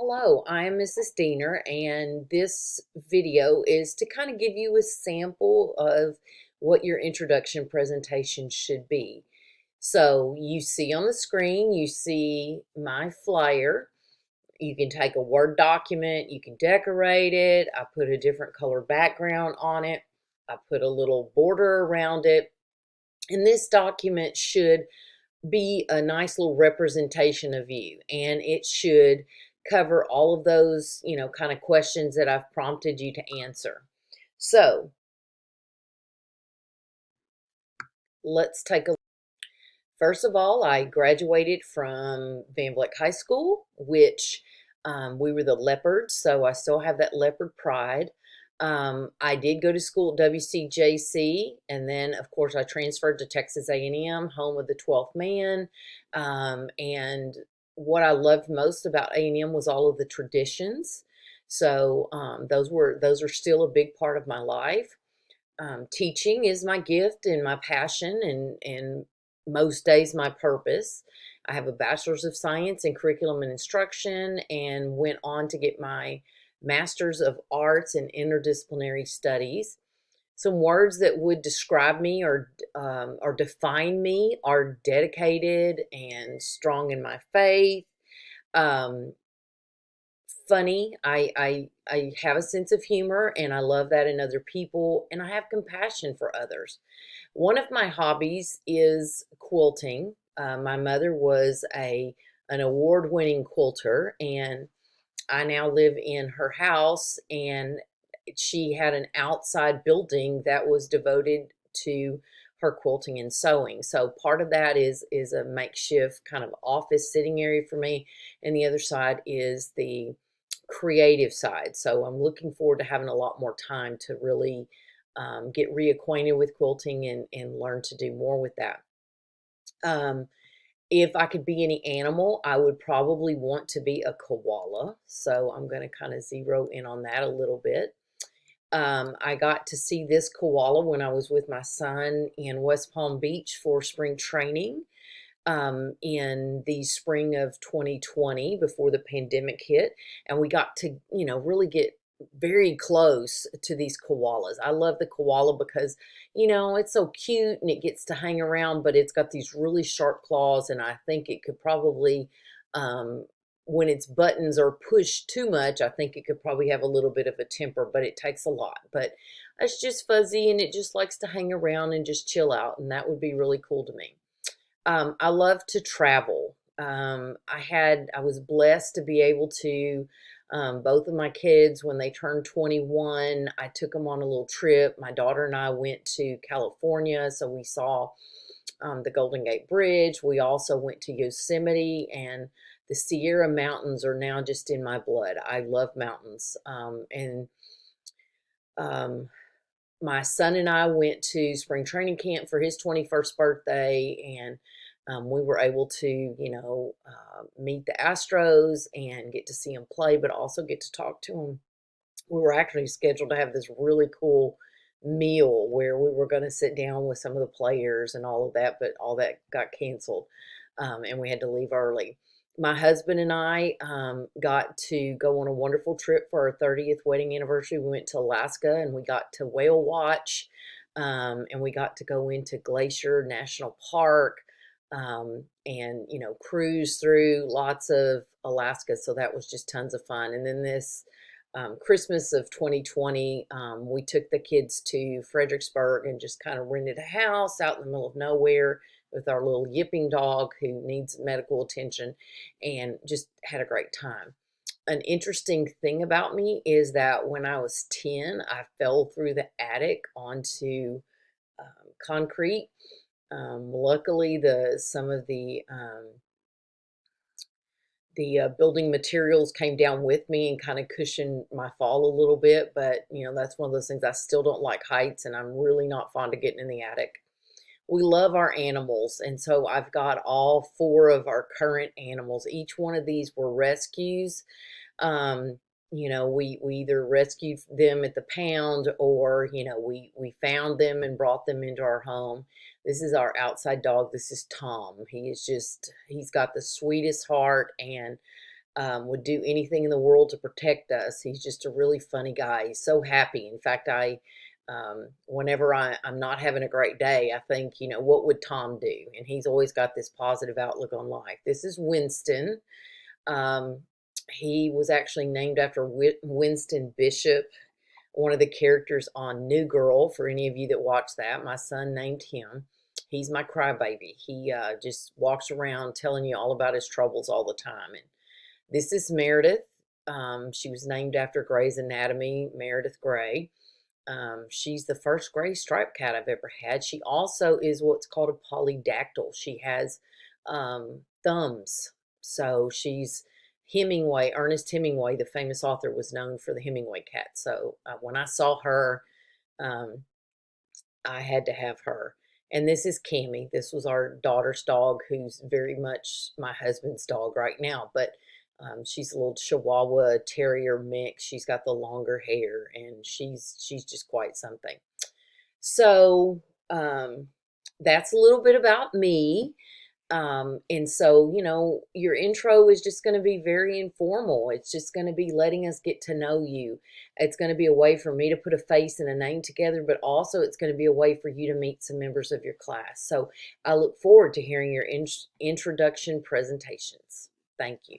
Hello, I'm Mrs. Diener, and this video is to kind of give you a sample of what your introduction presentation should be. So you see on the screen, you see my flyer. You can take a Word document, you can decorate it. I put a different color background on it. I put a little border around it. And this document should be a nice little representation of you, and it should cover all of those, kind of questions that I've prompted you to answer. So let's take a first of all, I graduated from Van Vleck High School, which we were the Leopards, so I still have that Leopard pride. I did go to school at WCJC, and then, of course, I transferred to Texas A&M, home of the 12th man. And what I loved most about A&M was all of the traditions. So those are still a big part of my life. Teaching is my gift and my passion, and most days my purpose. I have a bachelor's of science in curriculum and instruction, and went on to get my master's of arts in interdisciplinary studies. Some words that would describe me or define me are dedicated and strong in my faith. Um, Funny. I have a sense of humor, and I love that in other people, and I have compassion for others. One of my hobbies is quilting. My mother was a an award-winning quilter, and I now live in her house, and she had an outside building that was devoted to her quilting and sewing. So part of that is a makeshift kind of office sitting area for me, and the other side is the creative side. So I'm looking forward to having a lot more time to really get reacquainted with quilting and learn to do more with that. Um, if I could be any animal, I would probably want to be a koala. So I'm going to kind of zero in on that a little bit. I got to see this koala when I was with my son in West Palm Beach for spring training in the spring of 2020 before the pandemic hit. And we got to, really get very close to these koalas. I love the koala because, it's so cute and it gets to hang around, but it's got these really sharp claws. And I think it could probably, um, when its buttons are pushed too much, I think it could probably have a little bit of a temper, but it takes a lot. But it's just fuzzy and it just likes to hang around and just chill out. And that would be really cool to me. I love to travel. I was blessed to be able to, both of my kids, when they turned 21, I took them on a little trip. My daughter and I went to California, so we saw the Golden Gate Bridge. We also went to Yosemite, and the Sierra Mountains are now just in my blood. I love mountains. And um, my son and I went to spring training camp for his 21st birthday, and we were able to, meet the Astros and get to see them play, but also get to talk to them. We were actually scheduled to have this really cool meal where we were going to sit down with some of the players and all of that, but all that got canceled, and we had to leave early. My husband and I got to go on a wonderful trip for our 30th wedding anniversary. We went to Alaska and we got to whale watch, and we got to go into Glacier National Park, and, cruise through lots of Alaska. So that was just tons of fun. And then this Christmas of 2020, we took the kids to Fredericksburg and just kind of rented a house out in the middle of nowhere with our little yipping dog who needs medical attention, and just had a great time. An interesting thing about me is that when I was 10, I fell through the attic onto concrete. Luckily, some of the building materials came down with me and kind of cushioned my fall a little bit. But, that's one of those things. I still don't like heights, and I'm really not fond of getting in the attic. We love our animals, and so I've got all four of our current animals. Each one of these were rescues. Um, we either rescued them at the pound, or, we found them and brought them into our home. This is our outside dog. This is Tom. He's got the sweetest heart, and would do anything in the world to protect us. He's just a really funny guy. He's so happy. In fact, whenever I'm not having a great day, I think, what would Tom do? And he's always got this positive outlook on life. This is Winston. Um, he was actually named after Winston Bishop, one of the characters on New Girl. For any of you that watch that, my son named him. He's my crybaby. He just walks around telling you all about his troubles all the time. And this is Meredith. She was named after Grey's Anatomy, Meredith Grey. She's the first gray striped cat I've ever had. She also is what's called a polydactyl. She has thumbs. So she's Hemingway, Ernest Hemingway, the famous author, was known for the Hemingway cat. So when I saw her, um, I had to have her. And this is Cammie. This was our daughter's dog, who's very much my husband's dog right now. But she's a little Chihuahua Terrier mix. She's got the longer hair, and she's just quite something. So that's a little bit about me. And so, your intro is just going to be very informal. It's just going to be letting us get to know you. It's going to be a way for me to put a face and a name together, but also it's going to be a way for you to meet some members of your class. So I look forward to hearing your introduction presentations. Thank you.